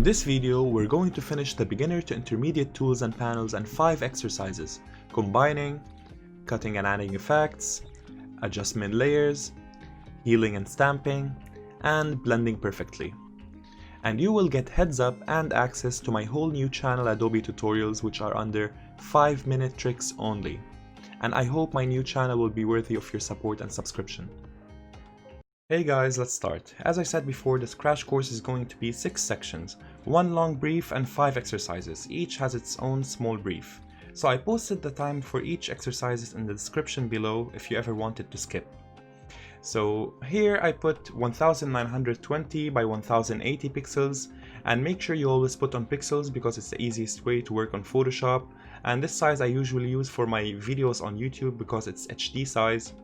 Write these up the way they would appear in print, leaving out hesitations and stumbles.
this video, we're going to finish the beginner to intermediate tools and panels and 5 exercises, combining, cutting and adding effects, adjustment layers, healing and stamping, and blending perfectly. And you will get heads up and access to my whole new channel Adobe tutorials, which are under 5-minute tricks only. And I hope my new channel will be worthy of your support and subscription. Hey guys, let's start. As I said before, this crash course is going to be 6 sections, 1 long brief and 5 exercises. Each has its own small brief. So I posted the time for each exercises in the description below if you ever wanted to skip. So here I put 1920 by 1080 pixels, and make sure you always put on pixels because it's the easiest way to work on Photoshop. And this size I usually use for my videos on YouTube because it's HD size.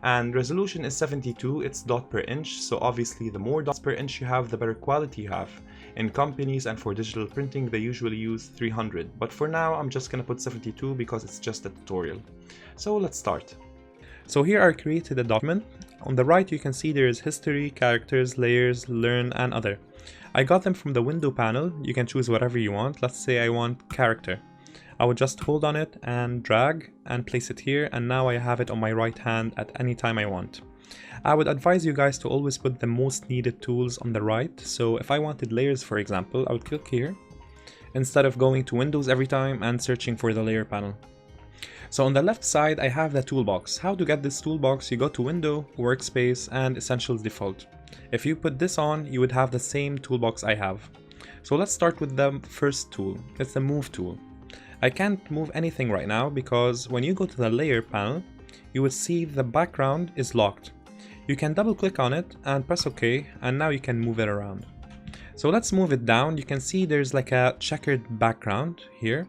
And resolution is 72, it's dot per inch, so obviously the more dots per inch you have, the better quality you have. In companies and for digital printing they usually use 300, but for now I'm just gonna put 72 because it's just a tutorial. So let's start. So here I created a document. On the right you can see there is history, characters, layers, learn, and other. I got them from the window panel. You can choose whatever you want. Let's say I want character. I would just hold on it and drag and place it here, and now I have it on my right hand at any time I want. I would advise you guys to always put the most needed tools on the right. So if I wanted layers, for example, I would click here instead of going to Windows every time and searching for the layer panel. So on the left side I have the toolbox. How to get this toolbox? You go to Window, Workspace, and Essentials Default. If you put this on, you would have the same toolbox I have. So let's start with the first tool. It's the Move tool. I can't move anything right now because when you go to the layer panel, you will see the background is locked. You can double click on it and press OK, and now you can move it around. So let's move it down. You can see there's like a checkered background here.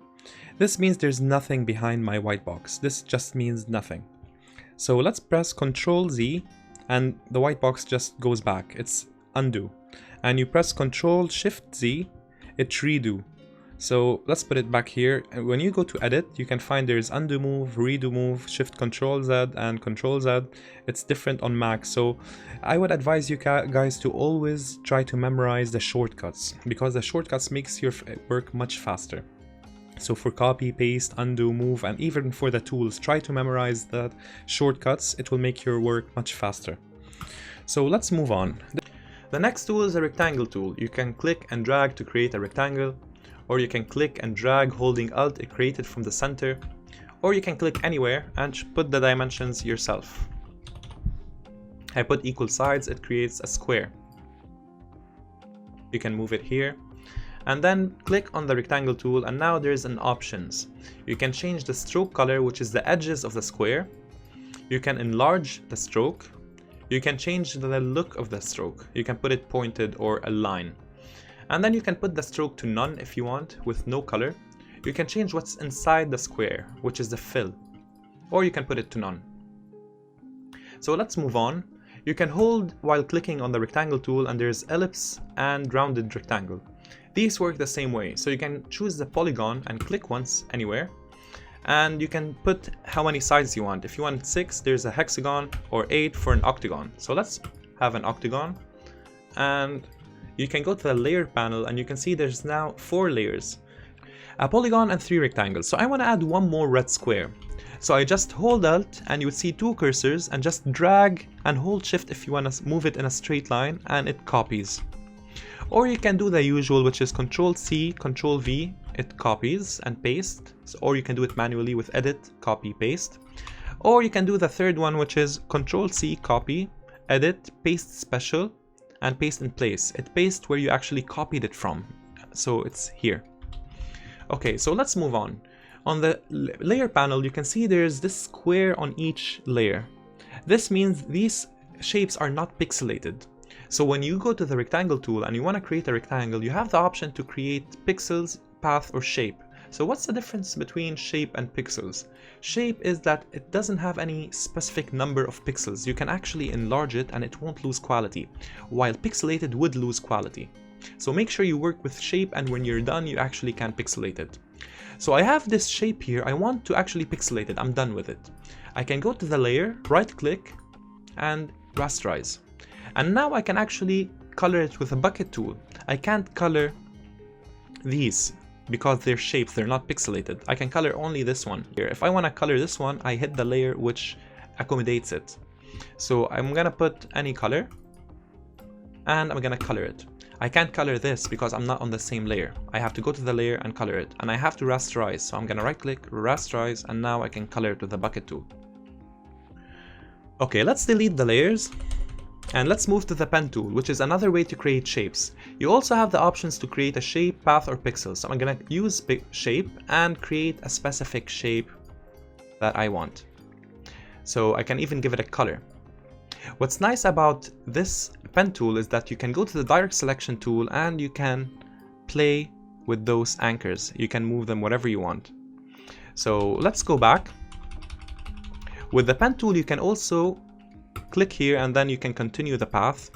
This means there's nothing behind my white box. This just means nothing. So let's press Ctrl Z and the white box just goes back. It's undo. And you press Ctrl Shift Z, it's redo. So let's put it back here. When you go to edit, you can find there's undo move, redo move, shift Ctrl Z and Ctrl Z. It's different on Mac. So I would advise you guys to always try to memorize the shortcuts, because the shortcuts makes your work much faster. So for copy, paste, undo, move, and even for the tools, try to memorize the shortcuts. It will make your work much faster. So let's move on. The next tool is a rectangle tool. You can click and drag to create a rectangle, or you can click and drag holding Alt to create it from the center, or you can click anywhere and put the dimensions yourself. I put equal sides, it creates a square. You can move it here. And then click on the rectangle tool, and now there's an options. You can change the stroke color, which is the edges of the square. You can enlarge the stroke. You can change the look of the stroke. You can put it pointed or a line. And then you can put the stroke to none if you want, with no color. You can change what's inside the square, which is the fill, or you can put it to none. So let's move on. You can hold while clicking on the rectangle tool, and there's ellipse and rounded rectangle. These work the same way, so you can choose the polygon and click once anywhere, and you can put how many sides you want. If you want 6, there's a hexagon, or 8 for an octagon. So let's have an octagon, and you can go to the layer panel and you can see there's now 4 layers, a polygon and 3 rectangles. So I want to add one more red square. So I just hold Alt and you would see 2 cursors, and just drag and hold Shift if you want to move it in a straight line, and it copies. Or you can do the usual, which is Ctrl C, Ctrl V, it copies and paste. Or you can do it manually with Edit, Copy, Paste. Or you can do the third one, which is Ctrl C, Copy, Edit, Paste Special, and Paste in Place. It pastes where you actually copied it from. So it's here. Okay, so let's move on. On the layer panel, you can see there's this square on each layer. This means these shapes are not pixelated. So when you go to the rectangle tool and you want to create a rectangle, you have the option to create pixels, path, or shape. So what's the difference between shape and pixels? Shape is that it doesn't have any specific number of pixels. You can actually enlarge it and it won't lose quality, while pixelated would lose quality. So make sure you work with shape, and when you're done, you actually can pixelate it. So I have this shape here. I want to actually pixelate it. I'm done with it. I can go to the layer, right click, and rasterize. And now I can actually color it with a bucket tool. I can't color these, because they're shapes, they're not pixelated. I can color only this one here. If I want to color this one, I hit the layer which accommodates it. So I'm gonna put any color and I'm gonna color it. I can't color this because I'm not on the same layer. I have to go to the layer and color it, and I have to rasterize. So I'm gonna right click, rasterize, and now I can color it with the bucket tool. Okay, let's delete the layers and let's move to the pen tool, which is another way to create shapes. You also have the options to create a shape, path, or pixel. So I'm gonna use shape and create a specific shape that I want. So I can even give it a color. What's nice about this pen tool is that you can go to the direct selection tool and you can play with those anchors. You can move them wherever you want. So let's go back. With the pen tool, you can also click here and then you can continue the path,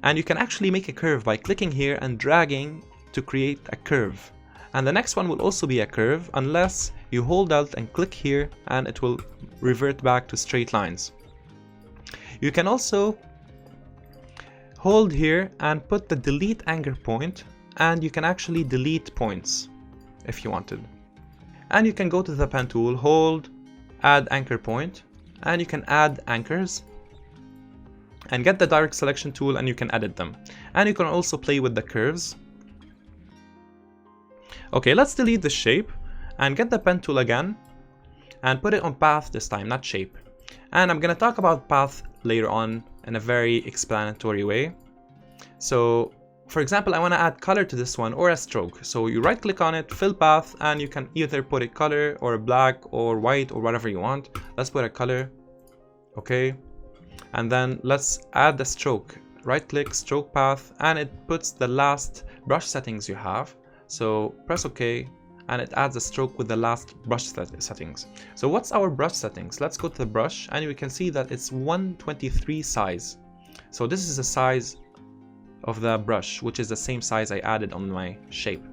and you can actually make a curve by clicking here and dragging to create a curve. And the next one will also be a curve unless you hold Alt and click here, and it will revert back to straight lines. You can also hold here and put the delete anchor point, and you can actually delete points if you wanted. And you can go to the pen tool, hold, add anchor point, and you can add anchors and get the direct selection tool and you can edit them. And you can also play with the curves. Okay, let's delete the shape and get the pen tool again and put it on path this time, not shape. And I'm gonna talk about path later on in a very explanatory way. So for example, I want to add color to this one or a stroke. So you right click on it, fill path, and you can either put a color or a black or white or whatever you want. Let's put a color. Okay, and then let's add the stroke. Right click, stroke path, and it puts the last brush settings you have. So press OK, and it adds a stroke with the last brush settings. So what's our brush settings? Let's go to the brush, and we can see that it's 123 size. So this is the size of the brush, which is the same size I added on my shape.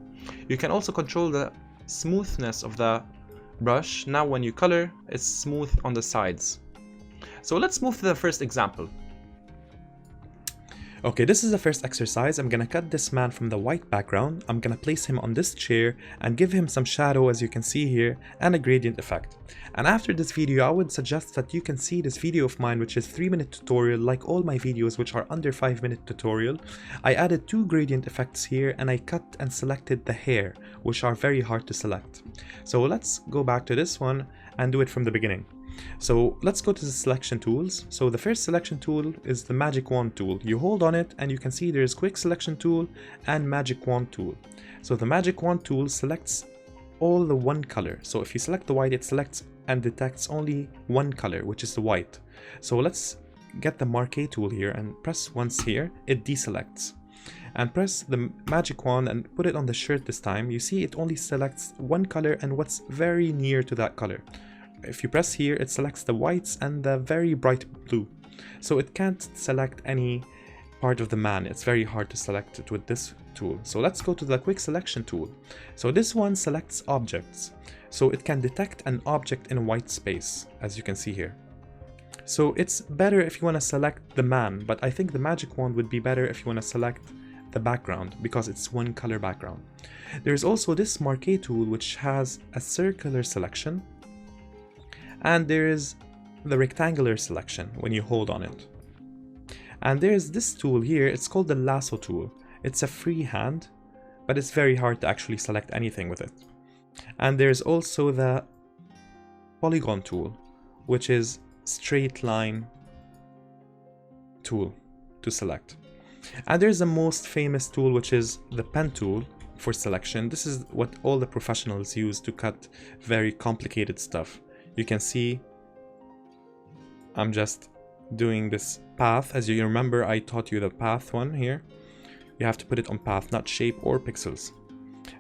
You can also control the smoothness of the brush. Now when you color, it's smooth on the sides. So let's move to the first example. Okay, this is the first exercise. I'm gonna cut this man from the white background. I'm gonna place him on this chair and give him some shadow, as you can see here, and a gradient effect. And after this video, I would suggest that you can see this video of mine, which is 3-minute tutorial. Like all my videos, which are under 5-minute tutorial, I added 2 gradient effects here, and I cut and selected the hair, which are very hard to select. So let's go back to this one and do it from the beginning. So let's go to the selection tools. So the first selection tool is the magic wand tool. You hold on it and you can see there's quick selection tool and magic wand tool. So the magic wand tool selects all the one color. So if you select the white, it selects and detects only one color, which is the white. So let's get the marquee tool here and press once here, it deselects. And press the magic wand and put it on the shirt this time. You see it only selects one color and what's very near to that color. If you press here, it selects the whites and the very bright blue. So it can't select any part of the man. It's very hard to select it with this tool. So let's go to the quick selection tool. So this one selects objects. So it can detect an object in a white space, as you can see here. So it's better if you want to select the man, but I think the magic wand would be better if you want to select the background because it's one color background. There's also this marquee tool, which has a circular selection. And there is the rectangular selection when you hold on it. And there's this tool here, it's called the lasso tool. It's a free hand, but it's very hard to actually select anything with it. And there's also the polygon tool, which is straight line tool to select. And there's the most famous tool, which is the pen tool for selection. This is what all the professionals use to cut very complicated stuff. You can see I'm just doing this path. As you remember, I taught you the path one here. You have to put it on path, not shape or pixels.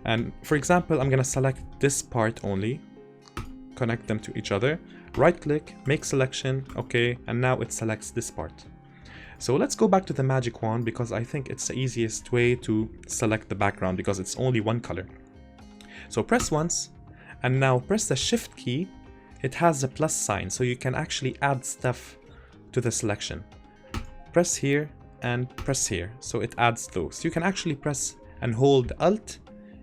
And for example, I'm gonna select this part only, connect them to each other, right click, make selection, okay, and now it selects this part. So let's go back to the magic wand because I think it's the easiest way to select the background because it's only one color. So press once, and now press the shift key. It has a plus sign, so you can actually add stuff to the selection. Press here and press here, so it adds those. You can actually press and hold Alt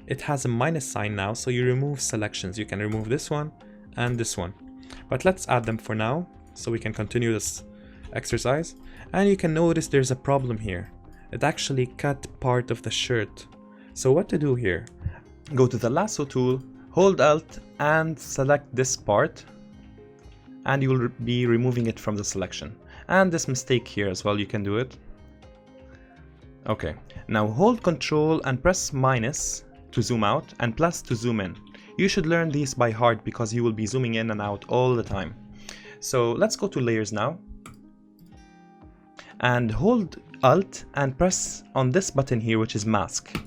it has a minus sign now, so you remove selections. You can remove this one and this one. But let's add them for now, so we can continue this exercise. And you can notice there's a problem here. It actually cut part of the shirt. So what to do here? Go to the lasso tool, hold Alt and select this part, and you will be removing it from the selection. And this mistake here as well, you can do it. Okay, now hold Control and press minus to zoom out and plus to zoom in. You should learn these by heart because you will be zooming in and out all the time. So let's go to layers now. And hold Alt and press on this button here, which is mask.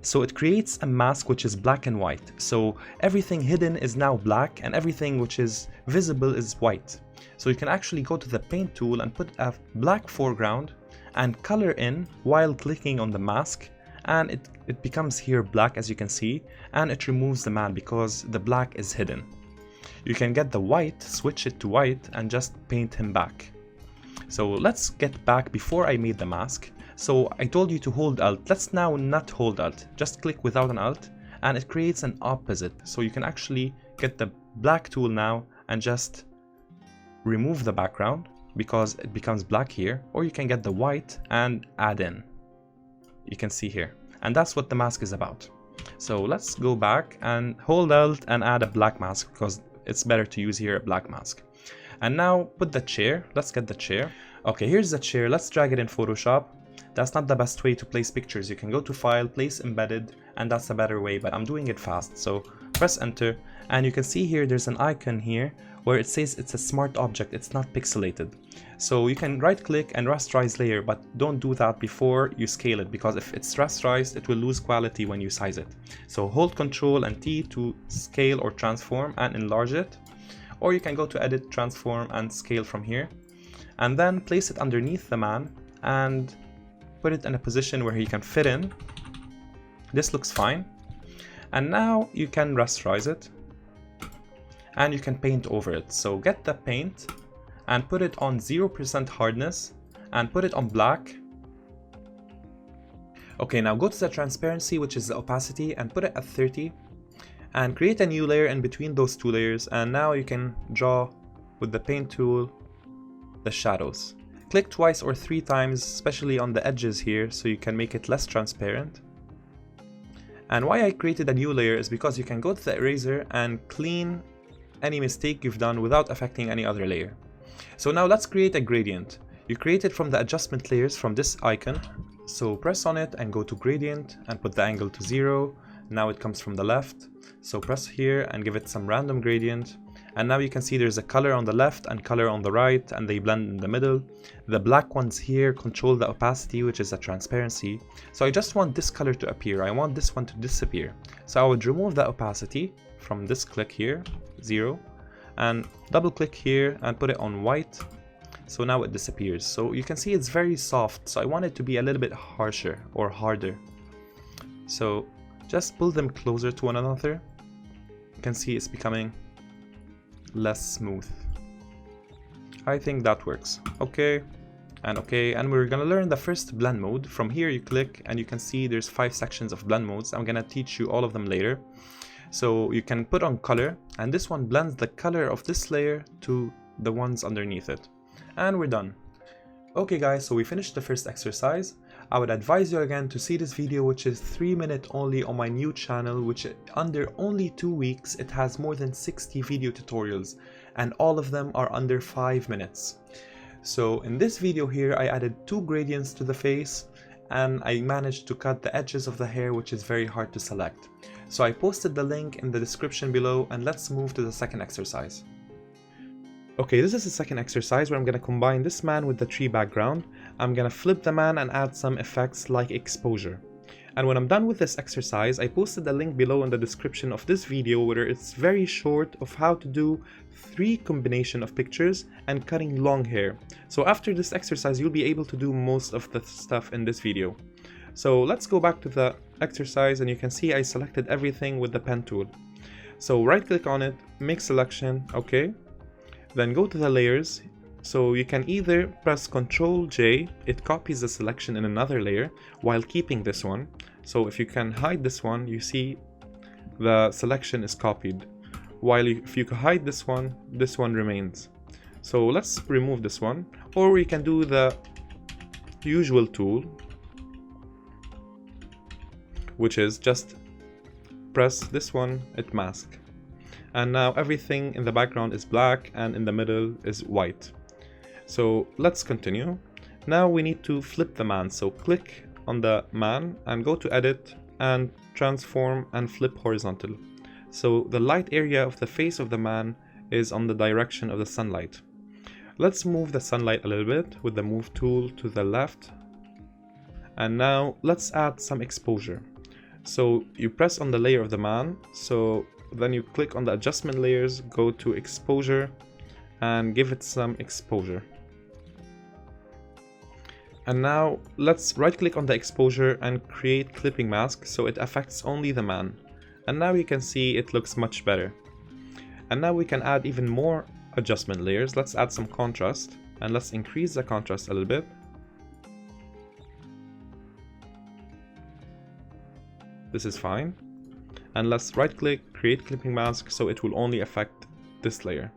So it creates a mask which is black and white. So everything hidden is now black and everything which is visible is white. So you can actually go to the paint tool and put a black foreground and color in while clicking on the mask, and it becomes here black, as you can see, and it removes the man because the black is hidden. You can get the white, switch it to white, and just paint him back. So let's get back before I made the mask. So I told you to hold Alt. Let's now not hold Alt, just click without an Alt, and it creates an opposite. So you can actually get the black tool now and just remove the background because it becomes black here, or you can get the white and add in. You can see here, and that's what the mask is about. So let's go back and hold Alt and add a black mask because it's better to use here a black mask. And now put the chair. Let's get the chair. Okay, here's the chair. Let's drag it in Photoshop. That's not the best way to place pictures. You can go to File, Place Embedded, and that's a better way, but I'm doing it fast. So press Enter, and you can see here there's an icon here where it says it's a smart object, it's not pixelated. So you can right click and rasterize layer, but don't do that before you scale it, because if it's rasterized it will lose quality when you size it. So hold Ctrl and T to scale or transform and enlarge it, or you can go to Edit, Transform and Scale from here, and then place it underneath the man and put it in a position where he can fit in. This looks fine. And now you can rasterize it and you can paint over it. So get the paint and put it on 0% hardness and put it on black. Okay, now go to the transparency, which is the opacity, and put it at 30 and create a new layer in between those two layers. And now you can draw with the paint tool the shadows. Click twice or 3 times, especially on the edges here, so you can make it less transparent. And why I created a new layer is because you can go to the eraser and clean any mistake you've done without affecting any other layer. So now let's create a gradient. You create it from the adjustment layers from this icon. So press on it and go to gradient and put the angle to 0. Now it comes from the left. So press here and give it some random gradient. And now you can see there's a color on the left and color on the right, and they blend in the middle. The black ones here control the opacity, which is the transparency. So I just want this color to appear. I want this one to disappear. So I would remove the opacity from this click here, 0, and double click here and put it on white. So now it disappears. So you can see it's very soft. So I want it to be a little bit harsher or harder. So just pull them closer to one another. You can see it's becoming less smooth. I think that works. Okay, and we're gonna learn the first blend mode. From here you click and you can see there's 5 sections of blend modes. I'm gonna teach you all of them later. So you can put on color, and this one blends the color of this layer to the ones underneath it. And we're done. Okay guys, so we finished the first exercise. I would advise you again to see this video, which is 3 minutes only on my new channel, which under only 2 weeks it has more than 60 video tutorials, and all of them are under 5 minutes. So in this video here I added 2 gradients to the face, and I managed to cut the edges of the hair, which is very hard to select. So I posted the link in the description below, and let's move to the second exercise. Okay, this is the second exercise where I'm going to combine this man with the tree background. I'm going to flip the man and add some effects like exposure. And when I'm done with this exercise, I posted the link below in the description of this video where it's very short of how to do 3 combination of pictures and cutting long hair. So after this exercise, you'll be able to do most of the stuff in this video. So let's go back to the exercise, and you can see I selected everything with the pen tool. So right click on it, make selection, okay. Then go to the layers, So you can either press Ctrl J, it copies the selection in another layer while keeping this one. So if you can hide this one, you see the selection is copied. While if you hide this one remains. So let's remove this one, or we can do the usual tool, which is just press this one, it masks. And now everything in the background is black and in the middle is white. So let's continue. Now we need to flip the man. So click on the man and go to edit and transform and flip horizontal. So the light area of the face of the man is on the direction of the sunlight. Let's move the sunlight a little bit with the move tool to the left. And now let's add some exposure. So you press on the layer of the man, so then you click on the adjustment layers, go to exposure and give it some exposure. And now let's right click on the exposure and create clipping mask so it affects only the man. And now you can see it looks much better. And now we can add even more adjustment layers. Let's add some contrast and let's increase the contrast a little bit. This is fine. And let's right click, create clipping mask so it will only affect this layer.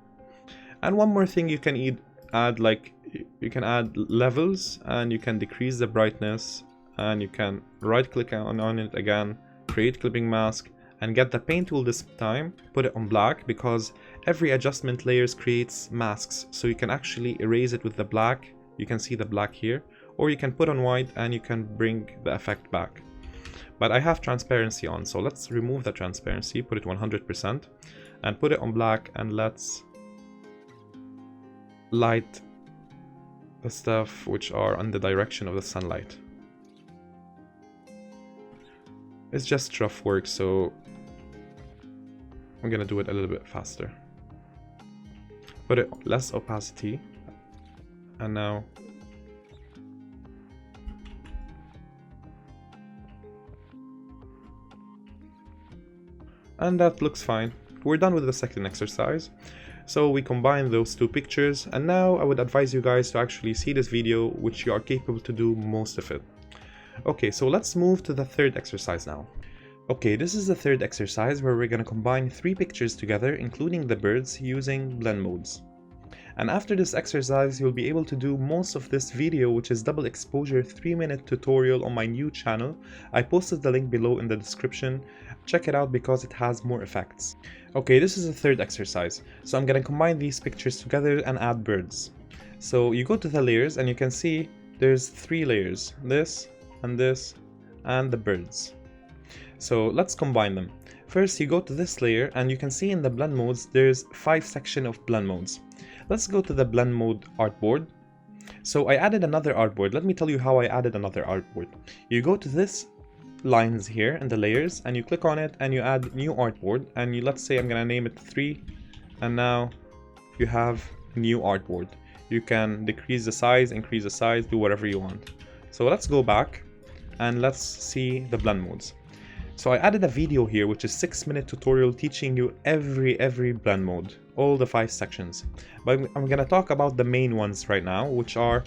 And one more thing you can add, like you can add levels and you can decrease the brightness, and you can right click on it again, create clipping mask, and get the paint tool this time, put it on black, because every adjustment layers creates masks, so you can actually erase it with the black. You can see the black here, or you can put on white and you can bring the effect back. But I have transparency on, so let's remove the transparency, put it 100% and put it on black, and let's light the stuff which are on the direction of the sunlight. It's just rough work, so I'm gonna do it a little bit faster. Put it less opacity, and now and that looks fine. We're done with the second exercise. So we combine those two pictures, and now I would advise you guys to actually see this video, which you are capable to do most of it. Okay, so let's move to the third exercise now. Okay, this is the third exercise where we're going to combine 3 pictures together, including the birds, using blend modes. And after this exercise, you'll be able to do most of this video, which is double exposure 3-minute tutorial on my new channel. I posted the link below in the description. Check it out because it has more effects. Okay, this is the third exercise. So I'm gonna combine these pictures together and add birds. So you go to the layers and you can see there's 3 layers, this and the birds. So let's combine them. First you go to this layer and you can see in the blend modes there's 5 sections of blend modes. Let's go to the blend mode artboard. So I added another artboard. Let me tell you how I added another artboard. You go to this lines here in the layers and you click on it and you add new artboard, and you, let's say I'm gonna name it 3, and now you have a new artboard. You can decrease the size, increase the size, do whatever you want. So let's go back and let's see the blend modes. So I added a video here which is 6-minute tutorial teaching you every blend mode, all the 5 sections. But I'm gonna talk about the main ones right now, which are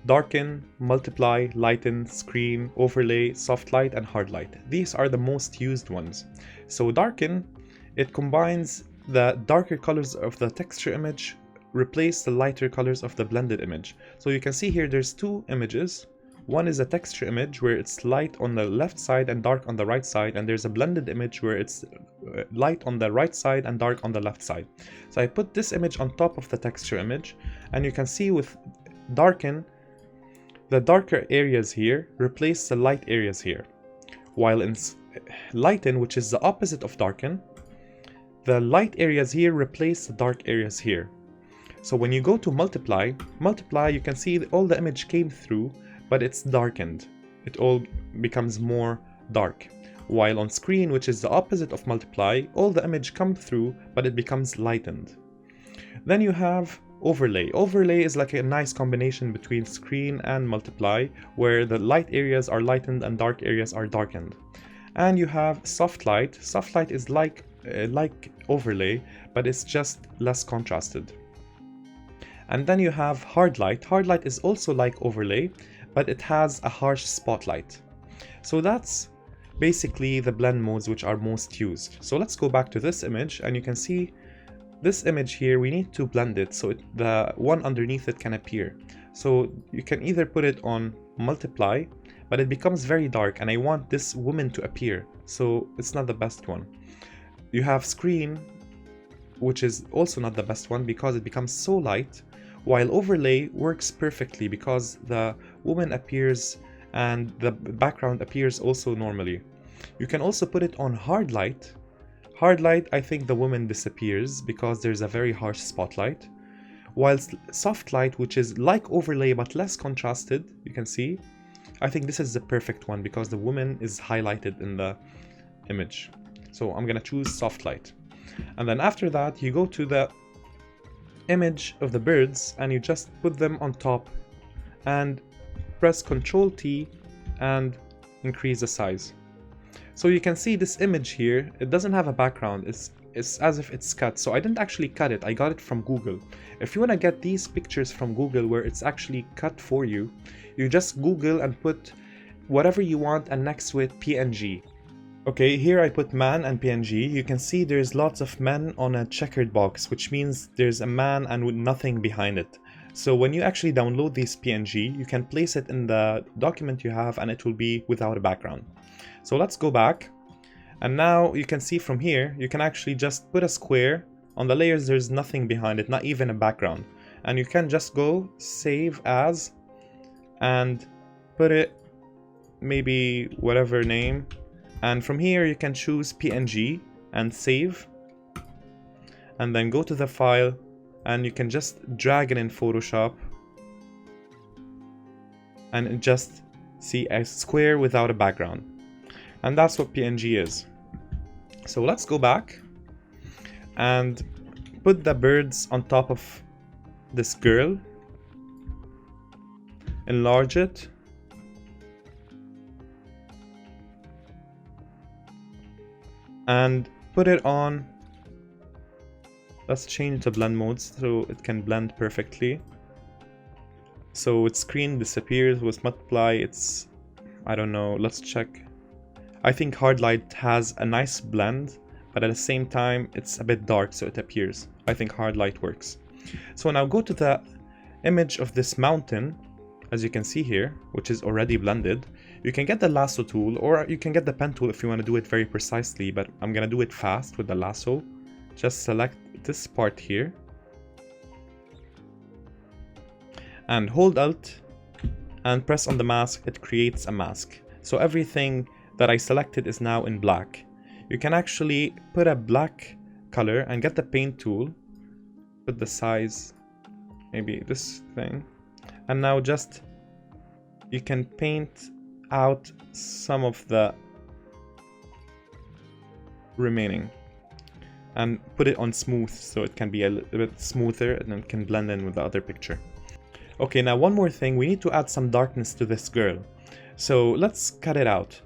darken, multiply, lighten, screen, overlay, soft light, and hard light. These are the most used ones. So darken, it combines the darker colors of the texture image, replace the lighter colors of the blended image. So you can see here there's 2 images. One is a texture image where it's light on the left side and dark on the right side, and there's a blended image where it's light on the right side and dark on the left side. So I put this image on top of the texture image, and you can see with darken, the darker areas here replace the light areas here, while in lighten, which is the opposite of darken, the light areas here replace the dark areas here. So when you go to multiply, you can see that all the image came through, but it's darkened. It all becomes more dark. While on screen, which is the opposite of multiply, all the image come through, but it becomes lightened. Then you have overlay. Overlay is like a nice combination between screen and multiply, where the light areas are lightened and dark areas are darkened. And you have soft light. Soft light is like overlay, but it's just less contrasted. And then you have hard light. Hard light is also like overlay, but it has a harsh spotlight. So that's basically the blend modes which are most used. So let's go back to this image, and you can see this image here, we need to blend it so the one underneath it can appear. So you can either put it on multiply, but it becomes very dark and I want this woman to appear, so it's not the best one. You have screen, which is also not the best one because it becomes so light, while overlay works perfectly because the woman appears and the background appears also normally. You can also put it on hard light. Hard light, I think the woman disappears because there's a very harsh spotlight. Whilst soft light, which is like overlay but less contrasted, you can see, I think this is the perfect one because the woman is highlighted in the image. So I'm gonna choose soft light. And then after that, you go to the image of the birds and you just put them on top and press Ctrl T and increase the size. So you can see this image here, it doesn't have a background, it's as if it's cut. So I didn't actually cut it, I got it from Google. If you want to get these pictures from Google where it's actually cut for you, you just Google and put whatever you want and next to it PNG. Okay, here I put man and PNG. You can see there's lots of men on a checkered box, which means there's a man and with nothing behind it. So when you actually download this PNG, you can place it in the document you have and it will be without a background. So let's go back. And now you can see from here, you can actually just put a square. On the layers, there's nothing behind it, not even a background. And you can just go save as and put it maybe whatever name. And from here, you can choose PNG and save. And then go to the file and you can just drag it in Photoshop. And just see a square without a background. And that's what PNG is. So let's go back and put the birds on top of this girl. Enlarge it. And put it on. Let's change the blend modes so it can blend perfectly. So its screen disappears with multiply. It's, I don't know, let's check. I think hard light has a nice blend, but at the same time it's a bit dark so it appears. I think hard light works. So now go to the image of this mountain, as you can see here, which is already blended. You can get the lasso tool or you can get the pen tool if you want to do it very precisely, but I'm gonna do it fast with the lasso. Just select this part here and hold Alt and press on the mask. It creates a mask. So everything that I selected is now in black. You can actually put a black color and get the paint tool, put the size, maybe this thing, and now just you can paint out some of the remaining and put it on smooth so it can be a little bit smoother and it can blend in with the other picture. Okay, now one more thing, we need to add some darkness to this girl. So let's cut it out.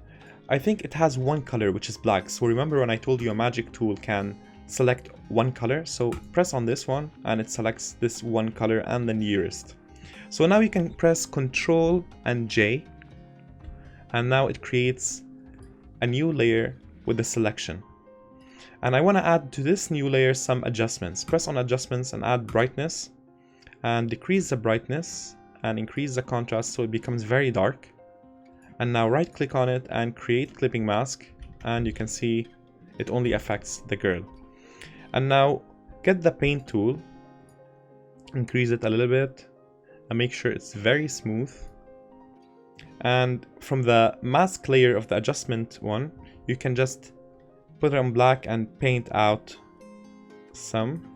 I think it has one color, which is black. So remember when I told you a magic tool can select one color? So press on this one and it selects this one color and the nearest. So now you can press Ctrl and J and now it creates a new layer with the selection. And I want to add to this new layer some adjustments. Press on adjustments and add brightness and decrease the brightness and increase the contrast so it becomes very dark. And now right click on it and create clipping mask and you can see it only affects the girl. And now get the paint tool, increase it a little bit and make sure it's very smooth. And from the mask layer of the adjustment one, you can just put it on black and paint out some.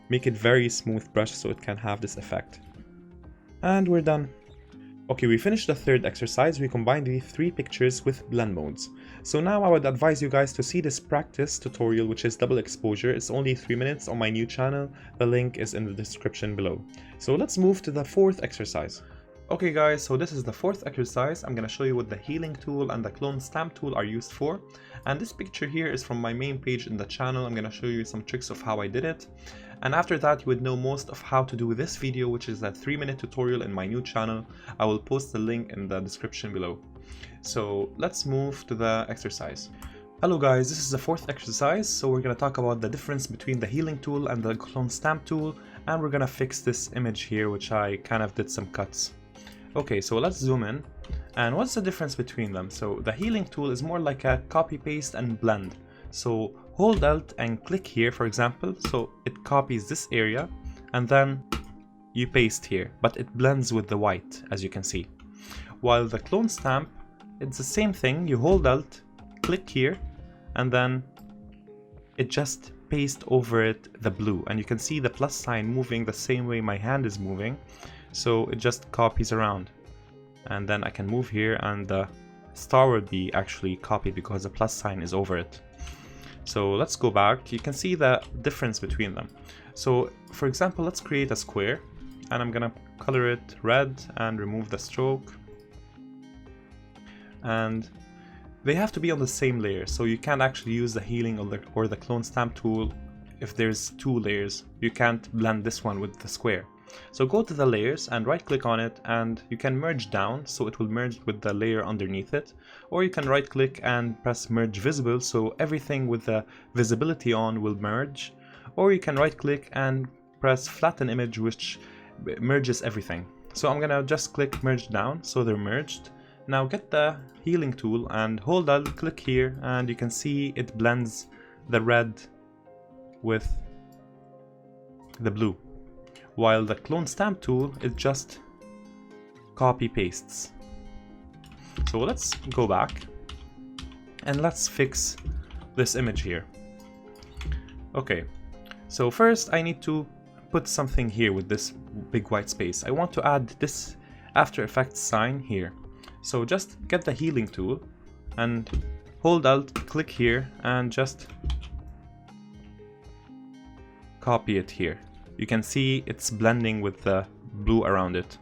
Make it very smooth brush so it can have this effect. And we're done. Okay, we finished the third exercise. We combined the three pictures with blend modes. So now I would advise you guys to see this practice tutorial, which is double exposure. It's only 3 minutes on my new channel. The link is in the description below. So let's move to the fourth exercise. Okay guys, so this is the fourth exercise. I'm gonna show you what the healing tool and the clone stamp tool are used for. And this picture here is from my main page in the channel. I'm gonna show you some tricks of how I did it. And after that, you would know most of how to do this video, which is a 3-minute tutorial in my new channel. I will post the link in the description below. So let's move to the exercise. Hello guys, this is the fourth exercise. So we're gonna talk about the difference between the healing tool and the clone stamp tool. And we're gonna fix this image here, which I kind of did some cuts. Okay, so let's zoom in. And what's the difference between them? So the healing tool is more like a copy, paste, and blend. So hold Alt and click here, for example. So it copies this area and then you paste here, but it blends with the white, as you can see. While the clone stamp, it's the same thing. You hold Alt, click here, and then it just pastes over it the blue. And you can see the plus sign moving the same way my hand is moving. So it just copies around. And then I can move here and the star will be actually copied because the plus sign is over it. So let's go back. You can see the difference between them. So for example, let's create a square and I'm gonna color it red and remove the stroke. And they have to be on the same layer. So you can't actually use the healing or the clone stamp tool if there's two layers. You can't blend this one with the square. So go to the layers and right click on it and you can merge down so it will merge with the layer underneath it, or you can right click and press merge visible so everything with the visibility on will merge, or you can right click and press flatten image which merges everything. So I'm gonna just click merge down so they're merged. Now get the healing tool and hold Alt, click here, and you can see it blends the red with the blue. While the clone stamp tool is just copy pastes. So let's go back and let's fix this image here. Okay, so first I need to put something here with this big white space. I want to add this After Effects sign here. So just get the healing tool and hold Alt, click here, and just copy it here. You can see it's blending with the blue around it.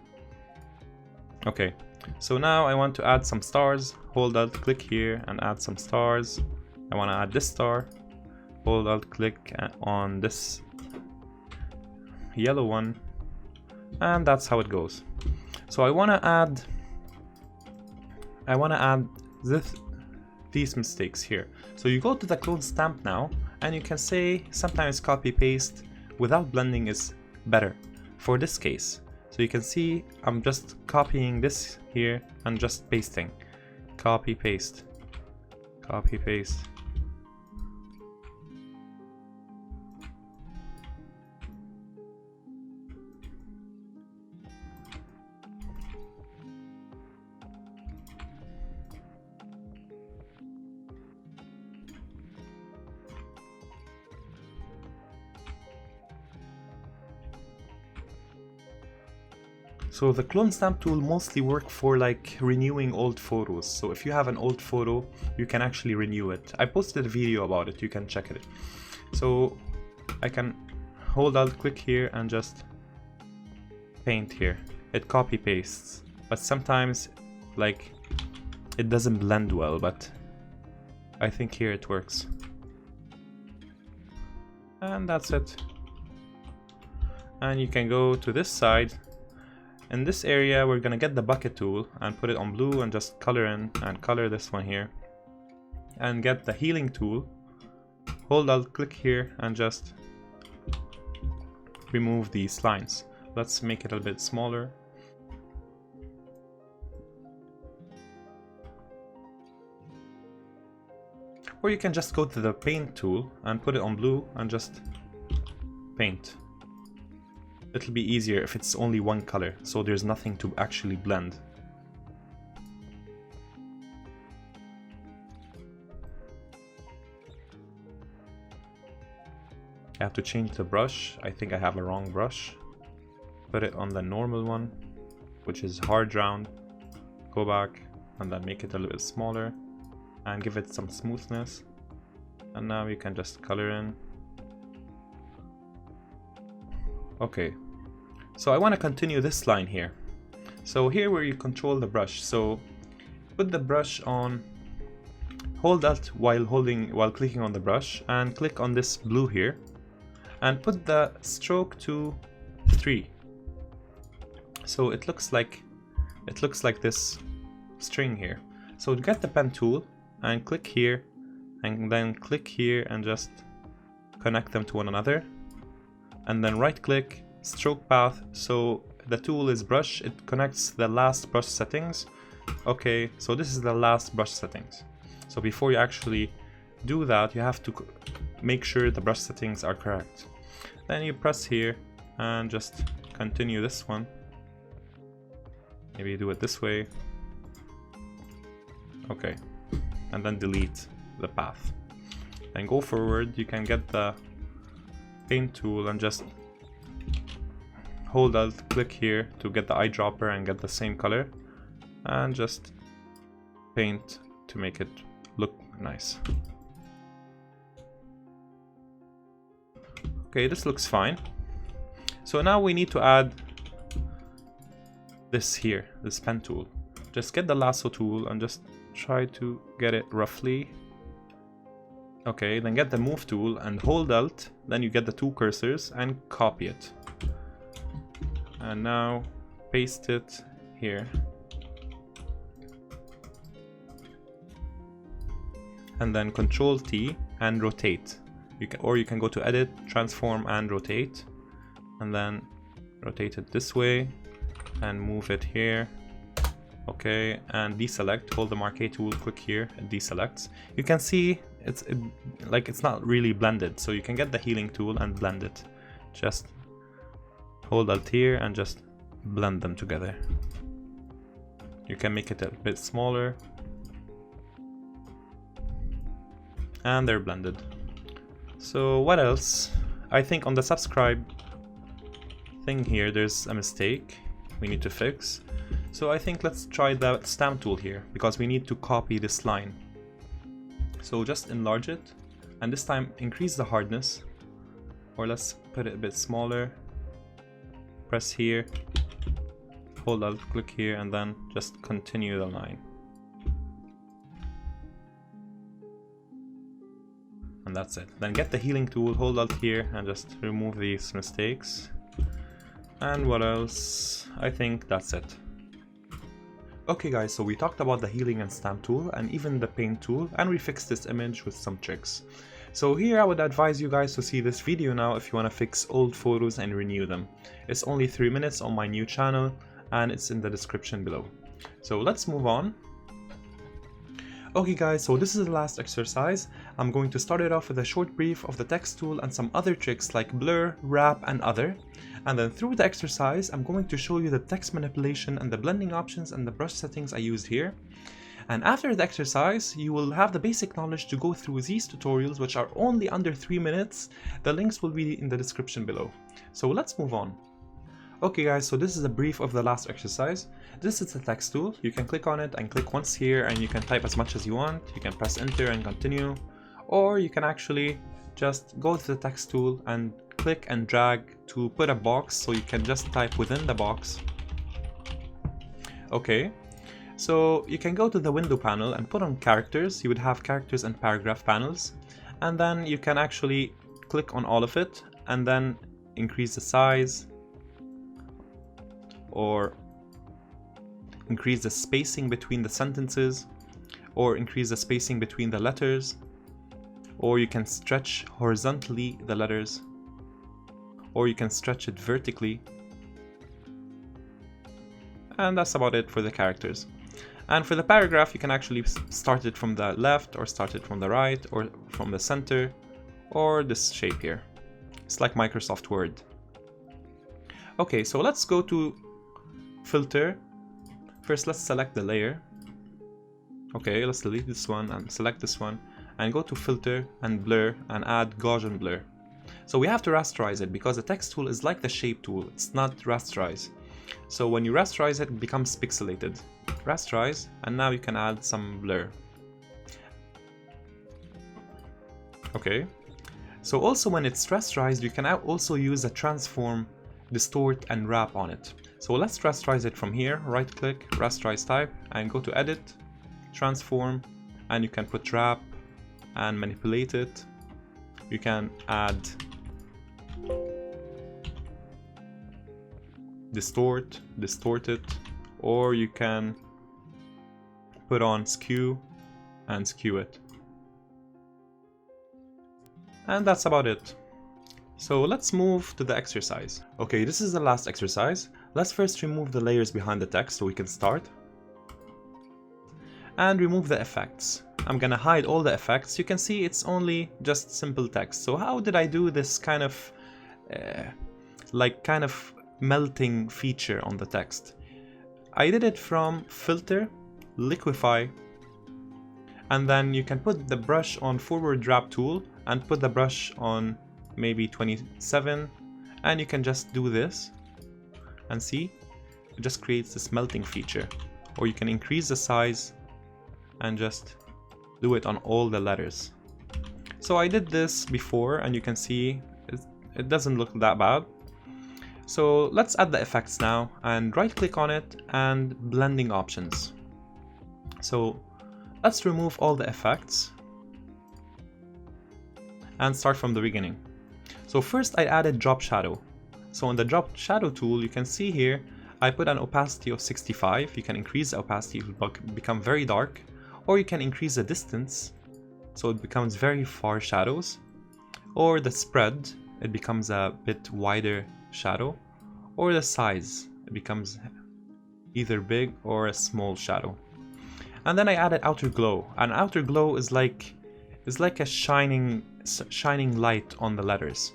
Okay, so now I want to add some stars. Hold Alt, click here and add some stars. I want to add this star. Hold Alt, click on this yellow one. And that's how it goes. So I want to add these mistakes here. So you go to the clone stamp now and you can say sometimes copy paste without blending is better for this case. So you can see I'm just copying this here and just pasting. Copy, paste. Copy, paste. So the clone stamp tool mostly work for like renewing old photos. So if you have an old photo, you can actually renew it. I posted a video about it, you can check it. So I can hold Alt, click here and just paint here. It copy pastes, but sometimes like it doesn't blend well, but I think here it works. And that's it. And you can go to this side. In this area, we're gonna get the bucket tool and put it on blue and just color in and color this one here. And get the healing tool. Hold Alt, click here and just remove these lines. Let's make it a bit smaller. Or you can just go to the paint tool and put it on blue and just paint. It'll be easier if it's only one color, so there's nothing to actually blend. I have to change the brush. I think I have a wrong brush. Put it on the normal one, which is hard round. Go back and then make it a little bit smaller and give it some smoothness. And now you can just color in. Okay, so I want to continue this line here. So here where you control the brush, so put the brush on, hold Alt while clicking on the brush, and click on this blue here, and put the stroke to 3. So it looks like this string here. So get the pen tool and click here, and then click here and just connect them to one another, and then right click, stroke path, so the tool is brush, it connects the last brush settings. Okay, so this is the last brush settings. So before you actually do that, you have to make sure the brush settings are correct. Then you press here and just continue this one. Maybe do it this way. Okay, and then delete the path. Then go forward, you can get the paint tool and just hold Alt, click here to get the eyedropper and get the same color, and just paint to make it look nice. Okay, this looks fine. So now we need to add this here, this pen tool. Just get the lasso tool and just try to get it roughly. Okay, then get the move tool and hold Alt, then you get the 2 cursors and copy it. And now paste it here. And then Control T and rotate. You can go to Edit, Transform and Rotate. And then rotate it this way and move it here. Okay, and deselect, hold the Marquee tool, click here, it deselects. You can see it's not really blended, so you can get the healing tool and blend it. Just hold Alt here and just blend them together. You can make it a bit smaller. And they're blended. So what else? I think on the subscribe thing here, there's a mistake we need to fix. So I think let's try the stamp tool here, because we need to copy this line. So just enlarge it, and this time increase the hardness, or let's put it a bit smaller. Press here, hold Alt, click here, and then just continue the line. And that's it. Then get the healing tool, hold Alt here, and just remove these mistakes. And what else? I think that's it. Okay guys, so we talked about the healing and stamp tool and even the paint tool, and we fixed this image with some tricks. So here I would advise you guys to see this video now if you want to fix old photos and renew them. It's only 3 minutes on my new channel and it's in the description below. So let's move on. Okay guys, so this is the last exercise. I'm going to start it off with a short brief of the text tool and some other tricks like blur, wrap and other. And then through the exercise, I'm going to show you the text manipulation and the blending options and the brush settings I used here. And after the exercise, you will have the basic knowledge to go through these tutorials, which are only under 3 minutes. The links will be in the description below. So let's move on. Okay guys, so this is a brief of the last exercise. This is the text tool. You can click on it and click once here and you can type as much as you want. You can press enter and continue, or you can actually just go to the text tool and click and drag to put a box, so you can just type within the box. Okay, so you can go to the window panel and put on characters. You would have characters and paragraph panels, and then you can actually click on all of it and then increase the size or increase the spacing between the sentences, or increase the spacing between the letters, or you can stretch horizontally the letters, or you can stretch it vertically. And that's about it for the characters. And for the paragraph, you can actually start it from the left, or start it from the right, or from the center, or this shape here. It's like Microsoft Word. Okay, so let's go to filter. First, let's select the layer. Okay, let's delete this one and select this one and go to filter and blur and add Gaussian blur. So we have to rasterize it because the text tool is like the shape tool, it's not rasterize. So when you rasterize it, it becomes pixelated. Rasterize, and now you can add some blur. Okay, so also when it's rasterized, you can also use the transform, distort and wrap on it. So let's rasterize it from here. Right click, rasterize type, and go to edit, transform, and you can put wrap and manipulate it. You can add distort it, or you can put on skew and skew it. And that's about it. So let's move to the exercise. Okay, this is the last exercise. Let's first remove the layers behind the text so we can start. And remove the effects. I'm gonna hide all the effects. You can see it's only just simple text. So how did I do this kind of melting feature on the text? I did it from filter, liquify, and then you can put the brush on forward wrap tool and put the brush on maybe 27, and you can just do this and see it just creates this melting feature. Or you can increase the size and just do it on all the letters. So I did this before and you can see it doesn't look that bad. So let's add the effects now and right click on it and blending options. So let's remove all the effects and start from the beginning. So first I added drop shadow. So on the drop shadow tool you can see here I put an opacity of 65. You can increase the opacity, it will become very dark, or you can increase the distance so it becomes very far shadows, or the spread, it becomes a bit wider shadow, or the size, it becomes either big or a small shadow. And then I added outer glow, and outer glow is like a shining light on the letters.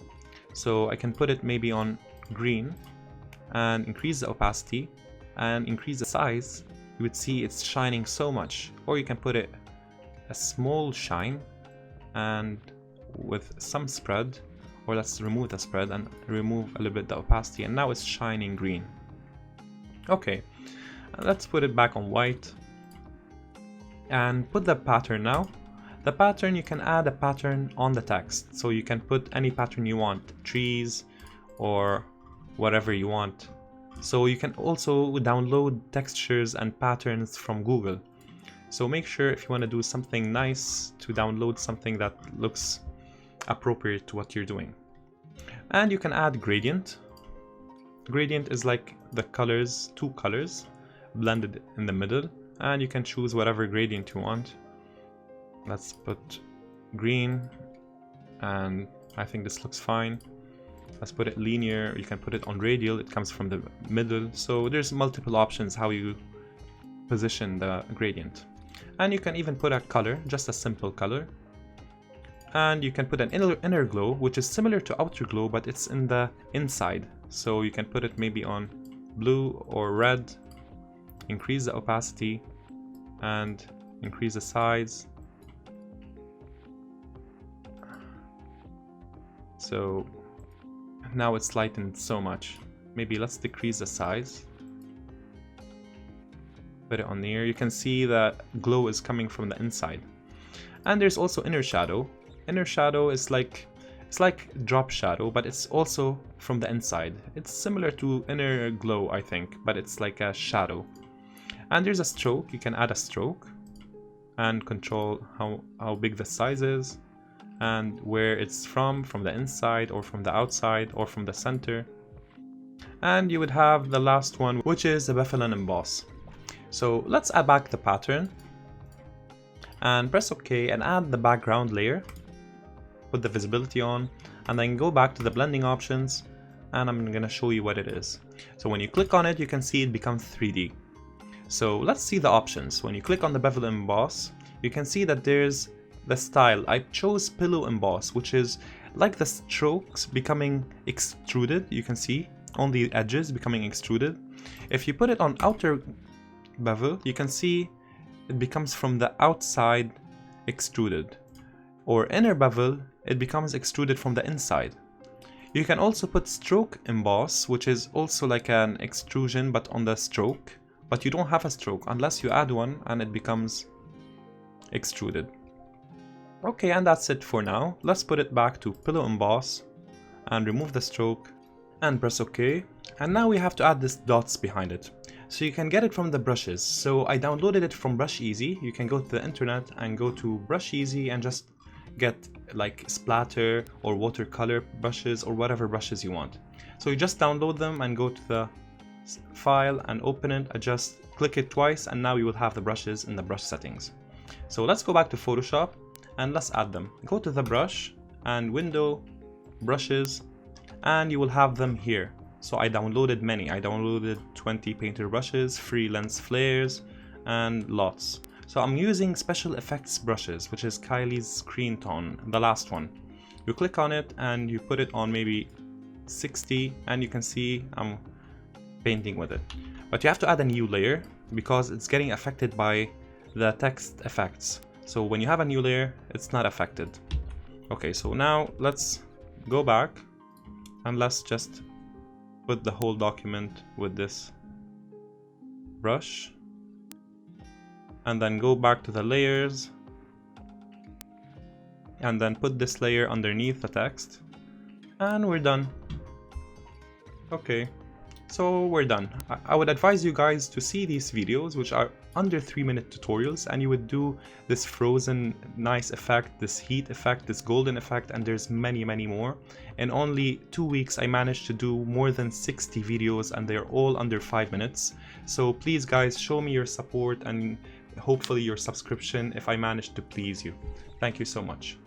So I can put it maybe on green and increase the opacity and increase the size. You would see it's shining so much. Or you can put it a small shine and with some spread, or let's remove the spread and remove a little bit the opacity, and now it's shining green. Okay, let's put it back on white and put the pattern now. The pattern, you can add a pattern on the text, so you can put any pattern you want, trees or whatever you want. So you can also download textures and patterns from Google. So make sure if you want to do something nice to download something that looks appropriate to what you're doing. And you can add gradient. Gradient is like the colors, two colors blended in the middle, and you can choose whatever gradient you want. Let's put green, and I think this looks fine. Let's put it linear. You can put it on radial, it comes from the middle. So there's multiple options how you position the gradient. And you can even put a color, just a simple color. And you can put an inner glow, which is similar to outer glow, but it's in the inside. So you can put it maybe on blue or red, increase the opacity and increase the size. So now it's lightened so much. Maybe let's decrease the size. Put it on here. You can see that glow is coming from the inside. And there's also inner shadow. Inner shadow is like, it's like drop shadow, but it's also from the inside. It's similar to inner glow, I think, but it's like a shadow. And there's a stroke. You can add a stroke and control how big the size is and where it's from the inside or from the outside or from the center. And you would have the last one, which is the bevel and emboss. So let's add back the pattern and press OK and add the background layer. Put the visibility on and then go back to the blending options, and I'm going to show you what it is. So when you click on it, you can see it becomes 3D. So let's see the options. When you click on the bevel and emboss, you can see that there's the style. I chose pillow emboss, which is like the strokes becoming extruded. You can see on the edges becoming extruded. If you put it on outer bevel, you can see it becomes from the outside extruded, or inner bevel, it becomes extruded from the inside. You can also put stroke emboss, which is also like an extrusion but on the stroke, but you don't have a stroke unless you add one and it becomes extruded. Okay, and that's it for now. Let's put it back to pillow emboss and remove the stroke and press OK. And now we have to add this dots behind it. So you can get it from the brushes. So I downloaded it from Brush Easy. You can go to the internet and go to Brush Easy and just get like splatter or watercolor brushes or whatever brushes you want. So you just download them and go to the file and open it, adjust, click it twice, and now you will have the brushes in the brush settings. So let's go back to Photoshop and let's add them. Go to the brush and window, brushes, and you will have them here. So I downloaded many. I downloaded 20 painter brushes, free lens flares, and lots. So I'm using special effects brushes, which is Kylie's Screen Tone, the last one. You click on it and you put it on maybe 60, and you can see I'm painting with it. But you have to add a new layer because it's getting affected by the text effects. So when you have a new layer, it's not affected. Okay, so now let's go back and let's just put the whole document with this brush, and then go back to the layers and then put this layer underneath the text, and we're done. Okay, so we're done. I would advise you guys to see these videos, which are under 3-minute tutorials, and you would do this frozen nice effect, this heat effect, this golden effect, and there's many more. In only 2 weeks I managed to do more than 60 videos, and they're all under 5 minutes. So please guys, show me your support and hopefully your subscription if I managed to please you. Thank you so much.